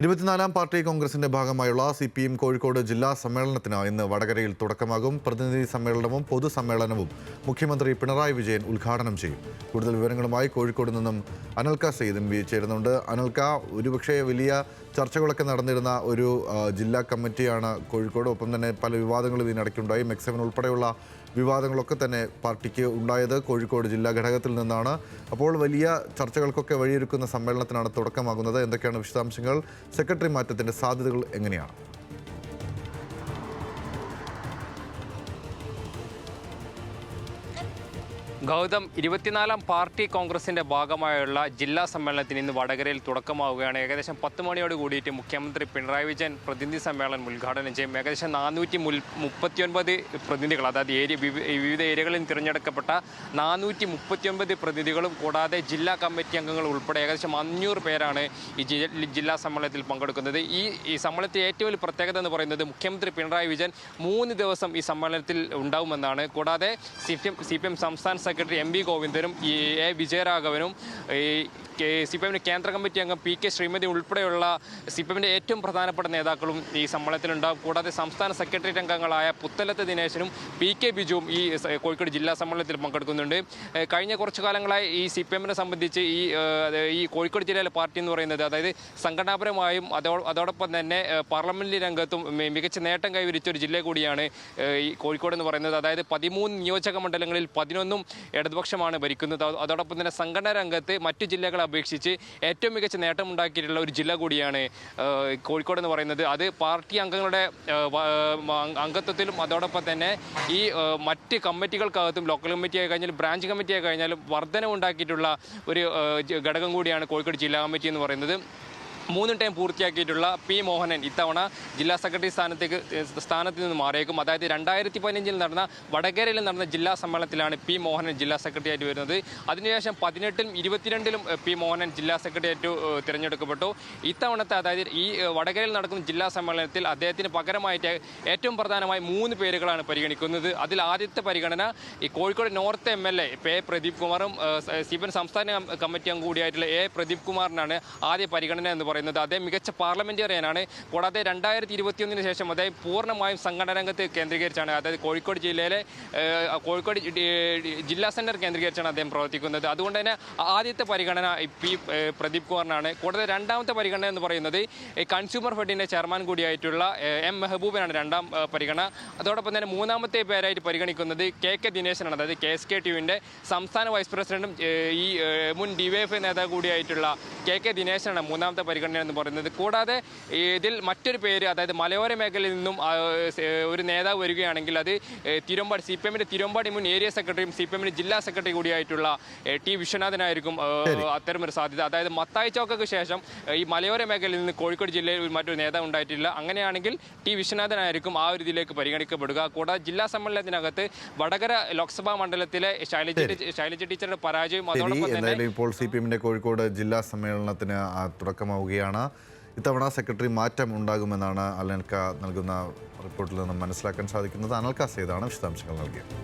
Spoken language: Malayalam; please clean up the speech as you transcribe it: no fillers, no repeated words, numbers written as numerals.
24-ാം പാർട്ടി കോൺഗ്രസിന്റെ ഭാഗമായുള്ള CPM കോഴിക്കോട് ജില്ലാ സമ്മേളനത്തിന് ഇന്ന് വടകരയിൽ തുടക്കമാകും. പ്രതിനിധി സമ്മേളനവും പൊതുസമ്മേളനവും മുഖ്യമന്ത്രി പിണറായി വിജയൻ ഉദ്ഘാടനം ചെയ്യും. കൂടുതൽ വിവരങ്ങളുമായി കോഴിക്കോട് നിന്നും അനൽക സെയ്ദ് ചേരുന്നുണ്ട്. അനൽക, ഒരുപക്ഷെ വലിയ ചർച്ചകളൊക്കെ നടന്നിരുന്ന ഒരു ജില്ലാ കമ്മിറ്റിയാണ് കോഴിക്കോട്. ഒപ്പം തന്നെ പല വിവാദങ്ങളും ഇതിനിടയ്ക്കുണ്ടായി. മെക്സവൻ ഉൾപ്പെടെയുള്ള വിവാദങ്ങളൊക്കെ തന്നെ പാർട്ടിക്ക് ഉണ്ടായത് കോഴിക്കോട് ജില്ലാ ഘടകത്തിൽ നിന്നാണ്. അപ്പോൾ വലിയ ചർച്ചകൾക്കൊക്കെ വഴിയൊരുക്കുന്ന സമ്മേളനത്തിനാണ് തുടക്കമാകുന്നത്. എന്തൊക്കെയാണ് വിശദാംശങ്ങൾ? സെക്രട്ടറി മാറ്റത്തിന്റെ സാധ്യതകൾ എങ്ങനെയാണ്? ഗൗതം, 24-ാം പാർട്ടി കോൺഗ്രസിന്റെ ഭാഗമായുള്ള ജില്ലാ സമ്മേളനത്തിന് ഇന്ന് വടകരയിൽ തുടക്കമാവുകയാണ്. ഏകദേശം 10 മണിയോട് കൂടിയിട്ട് മുഖ്യമന്ത്രി പിണറായി വിജയൻ പ്രതിനിധി സമ്മേളനം ഉദ്ഘാടനം ചെയ്യും. ഏകദേശം 439 പ്രതിനിധികൾ, അതായത് വിവിധ ഏരിയകളിൽ നിന്ന് തിരഞ്ഞെടുക്കപ്പെട്ട 439 പ്രതിനിധികളും കൂടാതെ ജില്ലാ കമ്മിറ്റി അംഗങ്ങൾ ഉൾപ്പെടെ ഏകദേശം 500 പേരാണ് ഈ ജില്ലാ സമ്മേളനത്തിൽ പങ്കെടുക്കുന്നത്. ഈ സമ്മേളനത്തിൽ ഏറ്റവും വലിയ പ്രത്യേകത എന്ന് പറയുന്നത് മുഖ്യമന്ത്രി പിണറായി വിജയൻ 3 ദിവസം ഈ സമ്മേളനത്തിൽ ഉണ്ടാവുമെന്നാണ്. കൂടാതെ CPM സംസ്ഥാന സെക്രട്ടറി MV ഗോവിന്ദനും A വിജയരാഘവനും CPM കേന്ദ്ര കമ്മിറ്റി അംഗം PK ശ്രീമതി ഉൾപ്പെടെയുള്ള CPM ഏറ്റവും പ്രധാനപ്പെട്ട നേതാക്കളും ഈ സമ്മേളനത്തിലുണ്ടാകും. കൂടാതെ സംസ്ഥാന സെക്രട്ടേറിയറ്റ് അംഗങ്ങളായ പുത്തലത്ത് ദിനേശനും PK ബിജുവും ഈ കോഴിക്കോട് ജില്ലാ സമ്മേളനത്തിൽ പങ്കെടുക്കുന്നുണ്ട്. കഴിഞ്ഞ കുറച്ചു കാലങ്ങളായി ഈ CPM സംബന്ധിച്ച് ഈ കോഴിക്കോട് ജില്ലയിലെ പാർട്ടി എന്ന് പറയുന്നത്, അതായത് സംഘടനാപരമായും അതോടൊപ്പം തന്നെ പാർലമെന്റ് രംഗത്തും മികച്ച നേട്ടം കൈവരിച്ച ഒരു ജില്ല കൂടിയാണ് ഈ കോഴിക്കോട് എന്ന് പറയുന്നത്. അതായത് 13 നിയോജക മണ്ഡലങ്ങളിൽ 11 ഇടതുപക്ഷമാണ് ഭരിക്കുന്നത്. അതോടൊപ്പം തന്നെ സംഘടനാ രംഗത്ത് മറ്റു ജില്ലകളെ അപേക്ഷിച്ച് ഏറ്റവും മികച്ച നേട്ടമുണ്ടാക്കിയിട്ടുള്ള ഒരു ജില്ല കൂടിയാണ് കോഴിക്കോട് എന്ന് പറയുന്നത്. അത് പാർട്ടി അംഗങ്ങളുടെ അംഗത്വത്തിലും അതോടൊപ്പം തന്നെ ഈ മറ്റ് കമ്മിറ്റികൾക്കകത്തും ലോക്കൽ കമ്മിറ്റി ആയി കഴിഞ്ഞാലും ബ്രാഞ്ച് കമ്മിറ്റി ആയി കഴിഞ്ഞാലും വർധനവുണ്ടാക്കിയിട്ടുള്ള ഒരു ഘടകം കൂടിയാണ് കോഴിക്കോട് ജില്ലാ കമ്മിറ്റി എന്ന് പറയുന്നത്. 3 ടൈം പൂർത്തിയാക്കിയിട്ടുള്ള P മോഹനൻ ഇത്തവണ ജില്ലാ സെക്രട്ടറി സ്ഥാനത്ത് നിന്ന് മാറിയേക്കും. അതായത് 2015 നടന്ന വടകരയിൽ നടന്ന ജില്ലാ സമ്മേളനത്തിലാണ് P മോഹനൻ ജില്ലാ സെക്രട്ടറി ആയിട്ട് വരുന്നത്. അതിനുശേഷം 18-ലും 22-ലും P മോഹനൻ ജില്ലാ സെക്രട്ടറി ആയിട്ട് തിരഞ്ഞെടുക്കപ്പെട്ടു. ഇത്തവണത്തെ, അതായത് ഈ വടകരയിൽ നടക്കുന്ന ജില്ലാ സമ്മേളനത്തിൽ അദ്ദേഹത്തിന് പകരമായിട്ട് ഏറ്റവും പ്രധാനമായി 3 പേരുകളാണ് പരിഗണിക്കുന്നത്. അതിൽ ആദ്യത്തെ പരിഗണന ഈ Kozhikode north MLA A Pradeep കുമാറും CPM സംസ്ഥാന കമ്മിറ്റി അംഗം കൂടിയായിട്ടുള്ള A പ്രദീപ് കുമാറിനാണ് ആദ്യ പരിഗണന എന്ന് പറയുന്നത്. അദ്ദേഹം മികച്ച പാർലമെന്റേറിയനാണ്. കൂടാതെ 2021 ശേഷം അദ്ദേഹം പൂർണ്ണമായും സംഘടനാ രംഗത്ത് കേന്ദ്രീകരിച്ചാണ്, അതായത് കോഴിക്കോട് ജില്ലയിലെ കോഴിക്കോട് ജില്ലാ സെന്റർ കേന്ദ്രീകരിച്ചാണ് അദ്ദേഹം പ്രവർത്തിക്കുന്നത്. അതുകൊണ്ട് തന്നെ ആദ്യത്തെ പരിഗണന P പ്രദീപ് കുമാറിനാണ്. കൂടാതെ രണ്ടാമത്തെ പരിഗണന എന്ന് പറയുന്നത് കൺസ്യൂമർ ഫെഡിന്റെ ചെയർമാൻ കൂടിയായിട്ടുള്ള M മെഹബൂബിനാണ് രണ്ടാം പരിഗണന. അതോടൊപ്പം തന്നെ മൂന്നാമത്തെ പേരായിട്ട് പരിഗണിക്കുന്നത് KK ദിനേശനാണ്, അതായത് KSKTUവിന്റെ സംസ്ഥാന വൈസ് പ്രസിഡന്റും ഈ മുൻ DYFI നേതാവ് കൂടിയായിട്ടുള്ള KK ദിനേശനാണ് മൂന്നാമത്തെ പരിഗണന എന്ന് പറയുന്നത്. കൂടാതെ ഇതിൽ മറ്റൊരു പേര്, അതായത് മലയോര മേഖലയിൽ നിന്നും ഒരു നേതാവ് വരികയാണെങ്കിൽ അത് CPM തിരുവമ്പാടി മുൻ ഏരിയ സെക്രട്ടറിയും CPM ജില്ലാ സെക്രട്ടറി കൂടിയായിട്ടുള്ള T വിശ്വനാഥനായിരിക്കും അത്തരമൊരു സാധ്യത. അതായത് മത്തായി ചോക്കയ്ക്ക് ശേഷം ഈ മലയോര മേഖലയിൽ നിന്ന് കോഴിക്കോട് ജില്ലയിൽ മറ്റൊരു നേതാവ് ഉണ്ടായിട്ടില്ല. അങ്ങനെയാണെങ്കിൽ T വിശ്വനാഥനായിരിക്കും ആ ഒരു ഇതിലേക്ക് പരിഗണിക്കപ്പെടുക. കൂടാതെ ജില്ലാ സമ്മേളനത്തിനകത്ത് വടകര ലോക്സഭാ മണ്ഡലത്തിലെ ശൈലജ ടീച്ചറുടെ പരാജയം, അതോടൊപ്പം തന്നെ ഇപ്പോൾ CPM കോഴിക്കോട് ജില്ലാ സമ്മേളനത്തിന് തുടക്കമാവുകയാണ്. ഇത്തവണ സെക്രട്ടറി മാറ്റം ഉണ്ടാകുമെന്നാണ് അനൽക നൽകുന്ന റിപ്പോർട്ടിൽ നിന്നും മനസ്സിലാക്കാൻ സാധിക്കുന്നത്. അനൽക സെയ്ദാണ് വിശദാംശങ്ങൾ നൽകിയത്.